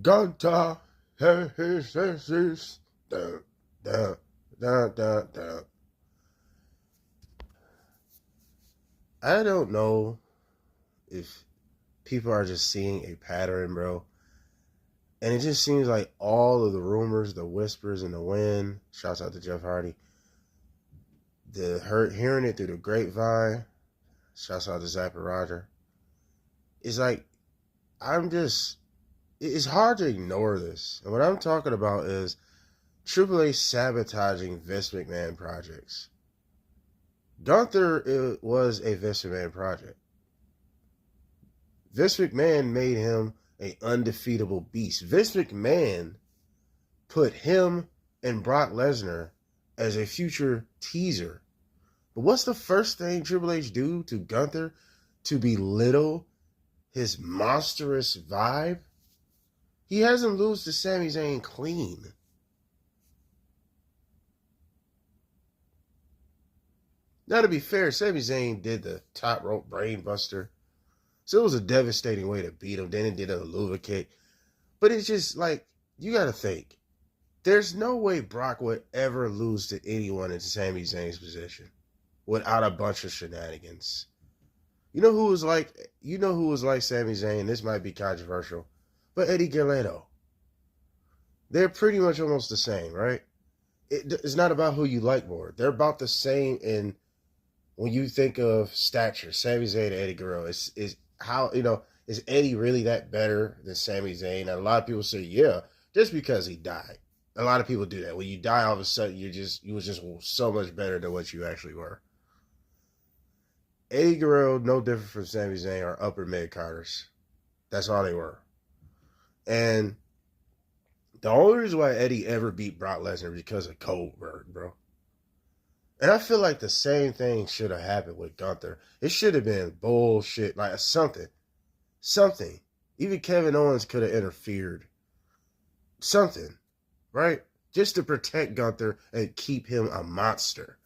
Gunther, his senses. Dun, dun, dun, dun, dun. I don't know if people are just seeing a pattern, bro. And it just seems like all of the rumors, the whispers in the wind, shouts out to Jeff Hardy, hearing it through the grapevine, shouts out to Zach and Roger. It's like, it's hard to ignore this. And what I'm talking about is Triple H sabotaging Vince McMahon projects. Gunther was a Vince McMahon project. Vince McMahon made him an undefeatable beast. Vince McMahon put him and Brock Lesnar as a future teaser. But what's the first thing Triple H do to Gunther to belittle his monstrous vibe? He has him lose to Sami Zayn clean. Now, to be fair, Sami Zayn did the top rope brain buster. So it was a devastating way to beat him. Then it did a Luva kick. But it's just like, you got to think. There's no way Brock would ever lose to anyone in Sami Zayn's position without a bunch of shenanigans. You know who was like Sami Zayn? This might be controversial, but Eddie Guerrero. They're pretty much almost the same, right? It's not about who you like more. They're about the same in when you think of stature. Sami Zayn and Eddie Guerrero is how, is Eddie really that better than Sami Zayn? And a lot of people say, yeah, just because he died. A lot of people do that. When you die, all of a sudden, you was just so much better than what you actually were. Eddie Guerrero, no different from Sami Zayn, are upper mid-carders. That's all they were. And the only reason why Eddie ever beat Brock Lesnar is because of Goldberg, bro. And I feel like the same thing should have happened with Gunther. It should have been bullshit, like something. Even Kevin Owens could have interfered. Something, right? Just to protect Gunther and keep him a monster.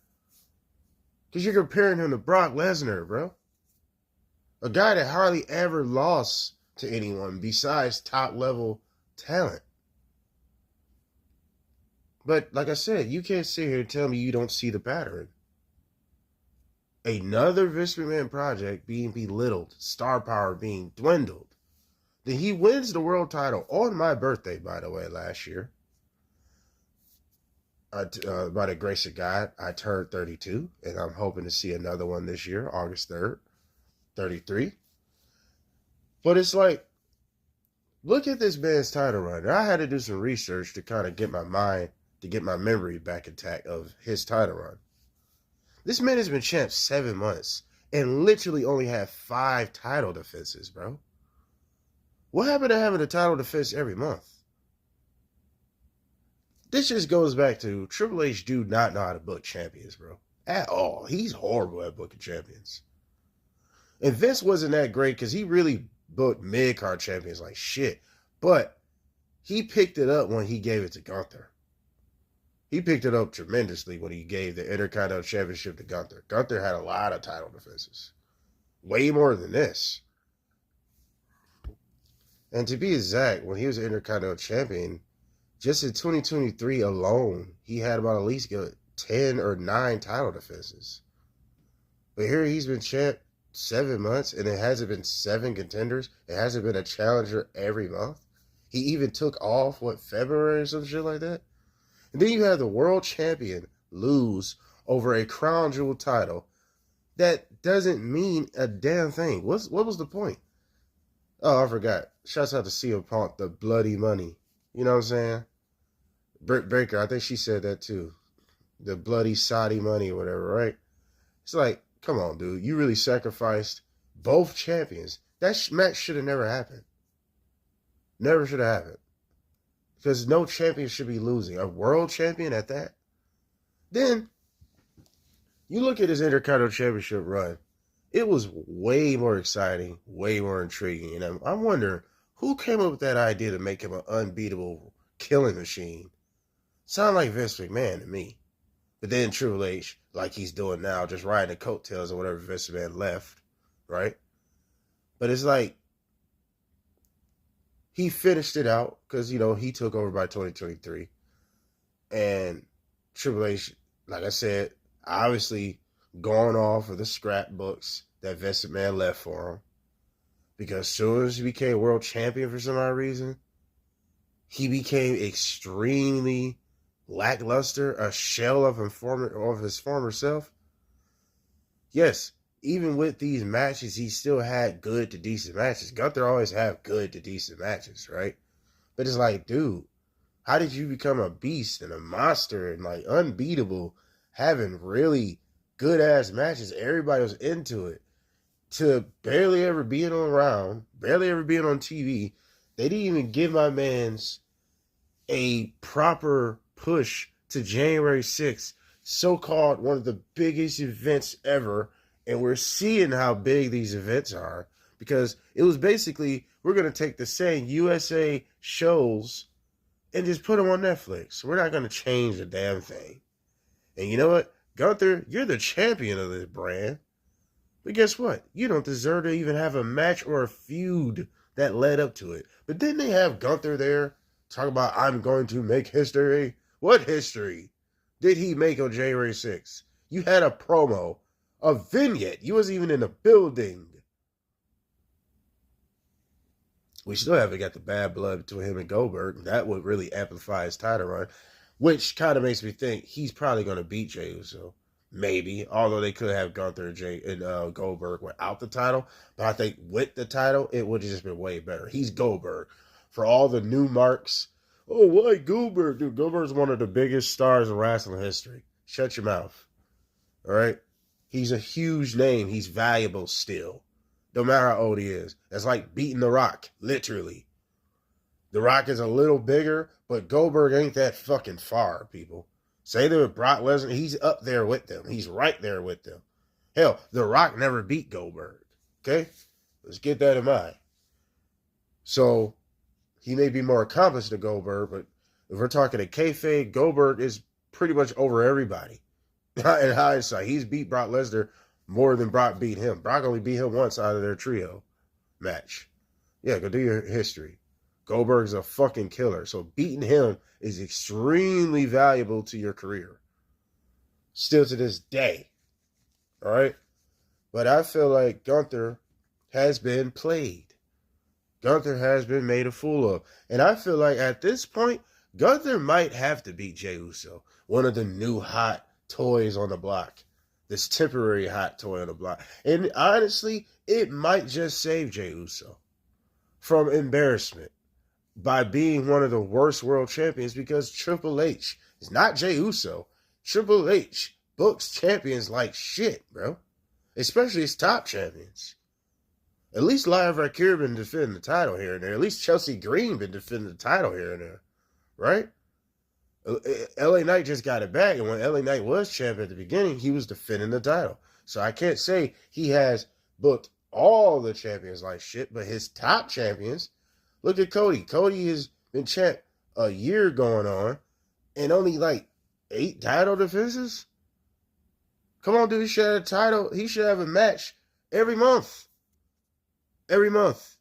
Because you're comparing him to Brock Lesnar, bro. A guy that hardly ever lost to anyone besides top-level talent. But like I said, you can't sit here and tell me you don't see the pattern. Another Vince McMahon project being belittled, star power being dwindled. Then he wins the world title on my birthday, by the way, last year. By the grace of God, I turned 32, and I'm hoping to see another one this year, August 3rd, 33. But it's like, look at this man's title run. I had to do some research to kind of get my memory back intact of his title run. This man has been champ 7 months and literally only had 5 title defenses, bro. What happened to having a title defense every month? This just goes back to Triple H do not know how to book champions, bro. At all. He's horrible at booking champions. And Vince wasn't that great because he really booked mid-card champions like shit. But he picked it up when he gave it to Gunther. He picked it up tremendously when he gave the Intercontinental Championship to Gunther. Gunther had a lot of title defenses. Way more than this. And to be exact, when he was an Intercontinental Champion, just in 2023 alone, he had about at least 10 or 9 title defenses. But here he's been champ 7 months, and it hasn't been 7 contenders. It hasn't been a challenger every month. He even took off, February or some shit like that? And then you have the world champion lose over a crown jewel title. That doesn't mean a damn thing. What was the point? Oh, I forgot. Shouts out to CM Punk, the bloody money. You know what I'm saying? Britt Baker, I think she said that too. The bloody Saudi money or whatever, right? It's like, come on, dude. You really sacrificed both champions. That match should have never happened. Never should have happened. Because no champion should be losing. A world champion at that. Then, you look at his Intercontinental Championship run. It was way more exciting, way more intriguing. And I'm wondering, who came up with that idea to make him an unbeatable killing machine? Sound like Vince McMahon to me. But then Triple H, like he's doing now, just riding the coattails or whatever Vince McMahon left, right? But it's like, he finished it out because, he took over by 2023. And Triple H, like I said, obviously going off of the scrapbooks that Vince McMahon left for him. Because as soon as he became world champion for some odd reason, he became extremely lackluster, a shell of his former self. Yes, even with these matches, he still had good to decent matches. Gunther always have good to decent matches, right? But it's like, dude, how did you become a beast and a monster and like unbeatable, having really good ass matches? Everybody was into it. To barely ever being around, barely ever being on TV, they didn't even give my man's a proper push to January 6th, so-called one of the biggest events ever. And we're seeing how big these events are because it was basically, we're going to take the same USA shows and just put them on Netflix. We're not going to change a damn thing. And you know what? Gunther, you're the champion of this brand. But guess what? You don't deserve to even have a match or a feud that led up to it. But didn't they have Gunther there talk about, I'm going to make history? What history did he make on January 6th? You had a promo, a vignette. You wasn't even in the building. We still haven't got the bad blood between him and Goldberg. That would really amplify his title run, which kind of makes me think he's probably going to beat Jey Uso. Maybe, although they could have Gunther and Goldberg without the title. But I think with the title, it would have just been way better. He's Goldberg. For all the new marks, oh, why Goldberg? Dude, Goldberg's one of the biggest stars in wrestling history. Shut your mouth. All right? He's a huge name. He's valuable still. No matter how old he is. That's like beating The Rock, literally. The Rock is a little bigger, but Goldberg ain't that fucking far, people. Say that with Brock Lesnar, he's up there with them. He's right there with them. Hell, The Rock never beat Goldberg. Okay? Let's get that in mind. So, he may be more accomplished than Goldberg, but if we're talking a kayfabe, Goldberg is pretty much over everybody. In hindsight, he's beat Brock Lesnar more than Brock beat him. Brock only beat him once out of their trio match. Yeah, go do your history. Goldberg's a fucking killer. So beating him is extremely valuable to your career. Still to this day. All right? But I feel like Gunther has been played. Gunther has been made a fool of. And I feel like at this point, Gunther might have to beat Jey Uso. One of the new hot toys on the block. This temporary hot toy on the block. And honestly, it might just save Jey Uso from embarrassment by being one of the worst world champions, because Triple H is not Jey Uso. Triple H books champions like shit, bro. Especially his top champions. At least Lyle Valkyrie been defending the title here and there. At least Chelsea Green been defending the title here and there. Right? LA Knight just got it back, and when LA Knight was champion at the beginning, he was defending the title. So I can't say he has booked all the champions like shit, but his top champions, look at Cody. Cody has been champ a year going on, and only like 8 title defenses? Come on, dude, he should have a title. He should have a match every month. Every month.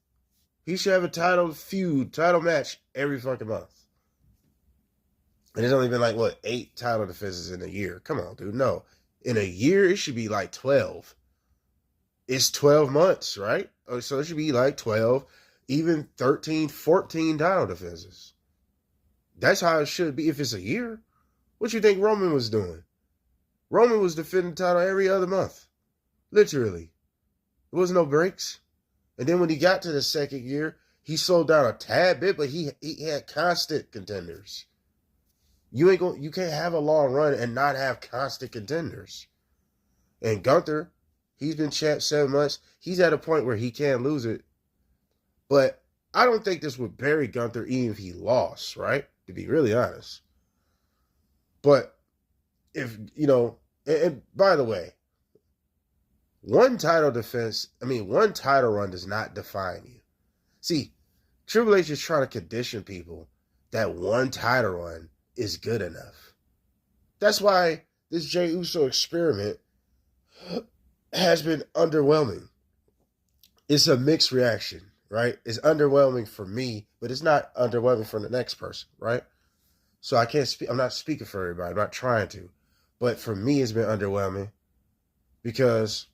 He should have a title feud, title match every fucking month. And it's only been like, 8 title defenses in a year. Come on, dude. No. In a year, it should be like 12. It's 12 months, right? So it should be like 12, even 13, 14 title defenses. That's how it should be if it's a year. What you think Roman was doing? Roman was defending the title every other month. Literally. There was no breaks. And then when he got to the second year, he slowed down a tad bit, but he had constant contenders. You can't have a long run and not have constant contenders. And Gunther, he's been champ 7 months. He's at a point where he can't lose it. But I don't think this would bury Gunther even if he lost, right? To be really honest. But if, and by the way, one title run does not define you. See, Triple H is trying to condition people that one title run is good enough. That's why this Jey Uso experiment has been underwhelming. It's a mixed reaction, right? It's underwhelming for me, but it's not underwhelming for the next person, right? So I can't speak. I'm not speaking for everybody. I'm not trying to, but for me, it's been underwhelming because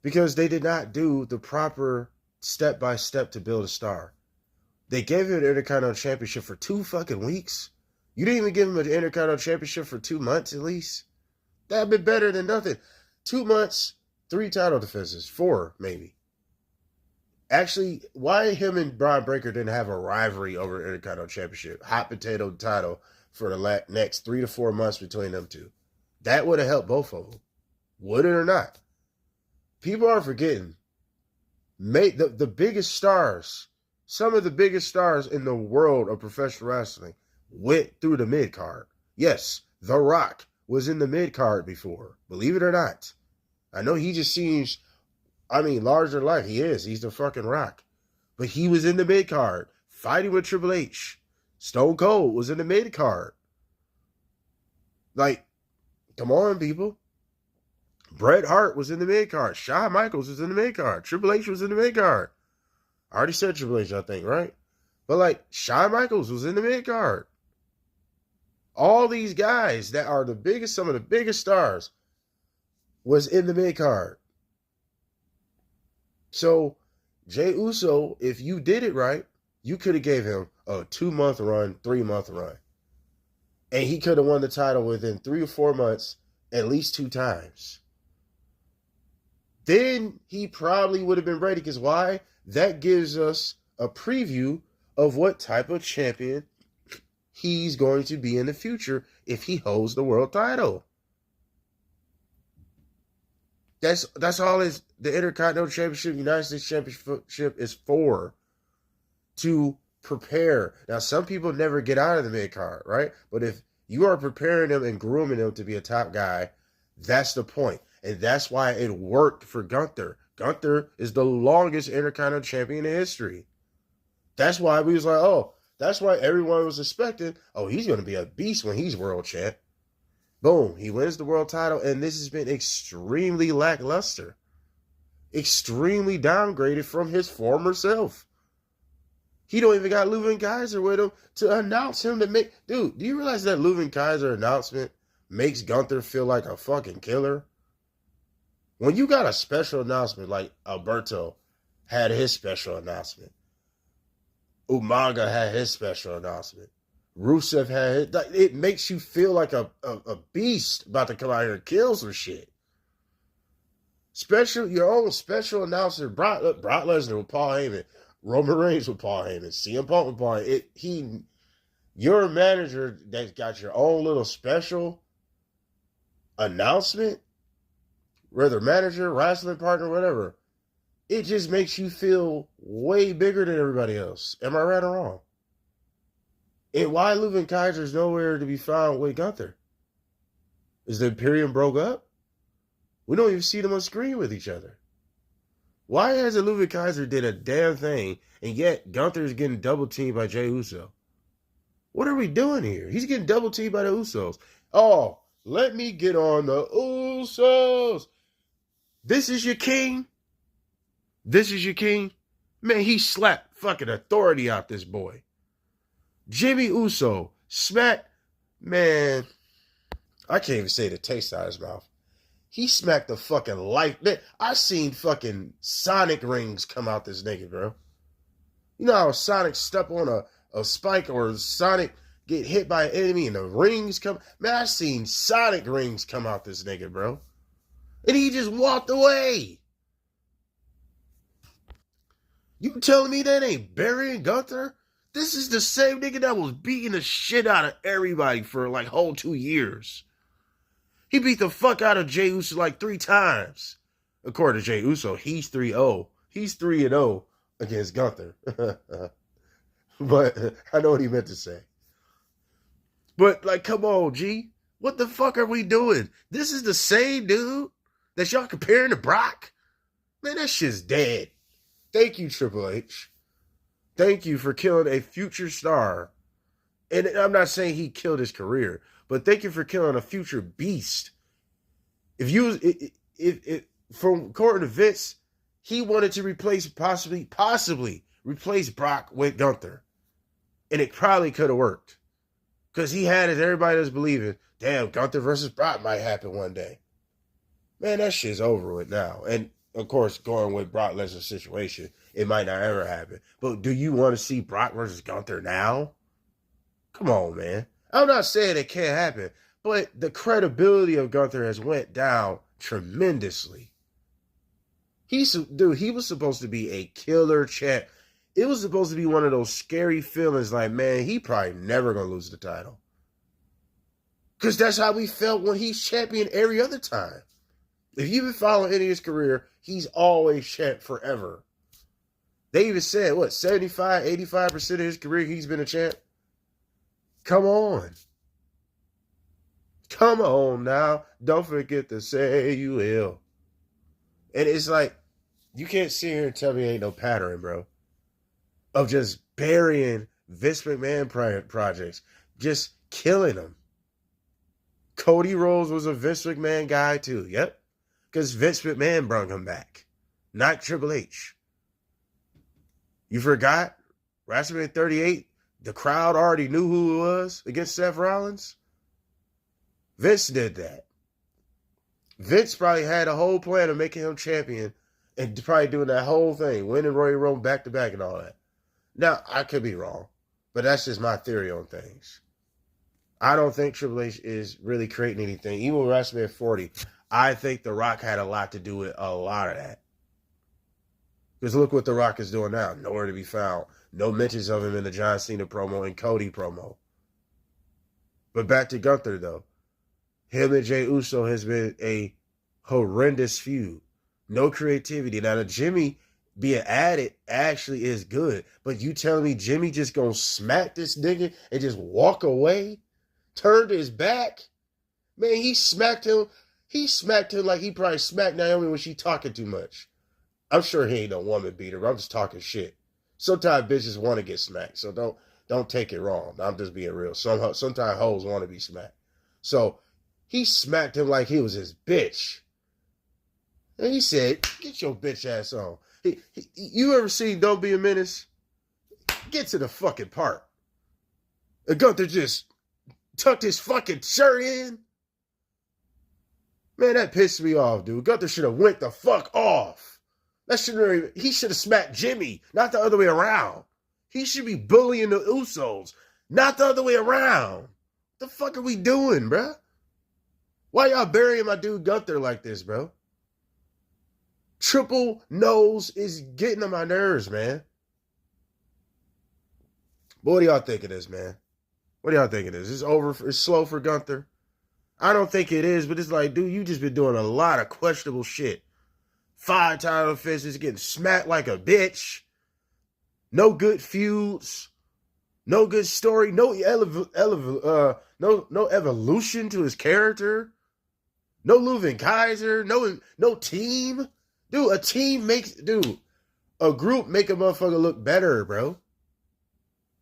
they did not do the proper step by step to build a star. They gave him an Intercontinental Championship for 2 fucking weeks. You didn't even give him an Intercontinental Championship for 2 months at least. That'd been better than nothing. 2 months, 3 title defenses, 4 maybe. Actually, why him and Braun Breaker didn't have a rivalry over Intercontinental Championship, hot potato title for the next 3 to 4 months between them two? That would have helped both of them. Would it or not? People are forgetting. The biggest stars, some of the biggest stars in the world of professional wrestling went through the mid-card. Yes, The Rock was in the mid-card before. Believe it or not. I know he just seems, larger than life. He is. He's the fucking Rock. But he was in the mid-card, fighting with Triple H. Stone Cold was in the mid-card. Like, come on, people. Bret Hart was in the mid-card. Shawn Michaels was in the mid-card. Triple H was in the mid-card. I already said Triple H, I think, right? But, like, Shawn Michaels was in the mid-card. All these guys that are some of the biggest stars was in the mid-card. So, Jey Uso, if you did it right, you could have gave him a 2-month run, 3-month run. And he could have won the title within 3 or 4 months at least 2 times. Then he probably would have been ready. Because why? That gives us a preview of what type of champion he's going to be in the future if he holds the world title. That's all the Intercontinental Championship, United States Championship is for. To prepare. Now, some people never get out of the mid-card, right? But if you are preparing them and grooming them to be a top guy, that's the point. And that's why it worked for Gunther. Gunther is the longest Intercontinental Champion in history. That's why we was like, that's why everyone was expecting, he's going to be a beast when he's world champ. Boom, he wins the world title, and this has been extremely lackluster. Extremely downgraded from his former self. He don't even got Leuven Kaiser with him to announce him to make... Dude, do you realize that Leuven Kaiser announcement makes Gunther feel like a fucking killer? When you got a special announcement like Alberto had his special announcement. Umaga had his special announcement. Rusev had his... Like, it makes you feel like a beast about to come out here and kill some shit. Your own special announcer, Brock Lesnar with Paul Heyman. Roman Reigns with Paul Heyman, CM Punk with Paul Heyman. You're a manager that's got your own little special announcement, whether manager, wrestling partner, whatever. It just makes you feel way bigger than everybody else. Am I right or wrong? And why Leuven Kaiser's nowhere to be found with Gunther? Is the Imperium broke up? We don't even see them on screen with each other. Why hasn't Leuven Kaiser did a damn thing, and yet Gunther is getting double teamed by Jey Uso? What are we doing here? He's getting double teamed by the Usos. Oh, let me get on the Usos. This is your king? This is your king? Man, he slapped fucking authority out this boy. Jimmy Uso smacked, man, I can't even say the taste out of his mouth. He smacked the fucking life. I seen fucking Sonic rings come out this nigga, bro. You know how Sonic step on a spike or Sonic get hit by an enemy and the rings come? Man, I seen Sonic rings come out this nigga, bro. And he just walked away. You telling me that ain't burying Gunther? This is the same nigga that was beating the shit out of everybody for like whole 2 years. He beat the fuck out of Jey Uso like 3 times. According to Jey Uso, he's 3-0. He's 3-0 against Gunther. But I know what he meant to say. But, like, come on, G. What the fuck are we doing? This is the same dude that y'all comparing to Brock? Man, that shit's dead. Thank you, Triple H. Thank you for killing a future star. And I'm not saying he killed his career, but thank you for killing a future beast. If from according to Vince, he wanted to possibly replace Brock with Gunther. And it probably could have worked. Because he had it, everybody was believing, damn, Gunther versus Brock might happen one day. Man, that shit's over with now. And, of course, going with Brock Lesnar's situation, it might not ever happen. But do you want to see Brock versus Gunther now? Come on, man. I'm not saying it can't happen, but the credibility of Gunther has went down tremendously. He was supposed to be a killer champ. It was supposed to be one of those scary feelings like, man, he probably never going to lose the title. Because that's how we felt when he's champion every other time. If you've been following any of his career, he's always champ forever. They even said, 75, 85% of his career, he's been a champ? Come on. Come on now. Don't forget to say you will. And it's like, you can't sit here and tell me ain't no pattern, bro, of just burying Vince McMahon projects, just killing them. Cody Rhodes was a Vince McMahon guy too, yep. Because Vince McMahon brought him back, not Triple H. You forgot? WrestleMania 38, the crowd already knew who it was against Seth Rollins. Vince did that. Vince probably had a whole plan of making him champion and probably doing that whole thing, winning Royal Rumble back-to-back and all that. Now, I could be wrong, but that's just my theory on things. I don't think Triple H is really creating anything. Even with WrestleMania 40, I think The Rock had a lot to do with a lot of that. Because look what The Rock is doing now. Nowhere to be found. No mentions of him in the John Cena promo and Cody promo. But back to Gunther, though. Him and Jey Uso has been a horrendous feud. No creativity. Now, the Jimmy being added actually is good. But you telling me Jimmy just gonna smack this nigga and just walk away? Turned his back? Man, he smacked him. He smacked him like he probably smacked Naomi when she talking too much. I'm sure he ain't no woman beater. I'm just talking shit. Sometimes bitches want to get smacked. So don't take it wrong. I'm just being real. Sometimes hoes want to be smacked. So he smacked him like he was his bitch. And he said, get your bitch ass on. You ever seen Don't Be a Menace? Get to the fucking part. And Gunther just tucked his fucking shirt in. Man, that pissed me off, dude. Gunther should have went the fuck off. He should have smacked Jimmy, not the other way around. He should be bullying the Usos, not the other way around. What the fuck are we doing, bro? Why y'all burying my dude Gunther like this, bro? Triple nose is getting on my nerves, man. But what do y'all think of this, man? What do y'all think of this? It's over. It's slow for Gunther. I don't think it is, but it's like, dude, you just been doing a lot of questionable shit. 5 title defenses, getting smacked like a bitch. No good feuds. No good story. No evolution to his character. No Leuven Kaiser. No team. Dude, a group make a motherfucker look better, bro.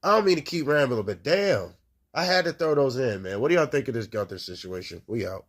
I don't mean to keep rambling, but damn. I had to throw those in, man. What do y'all think of this Gunther situation? We out.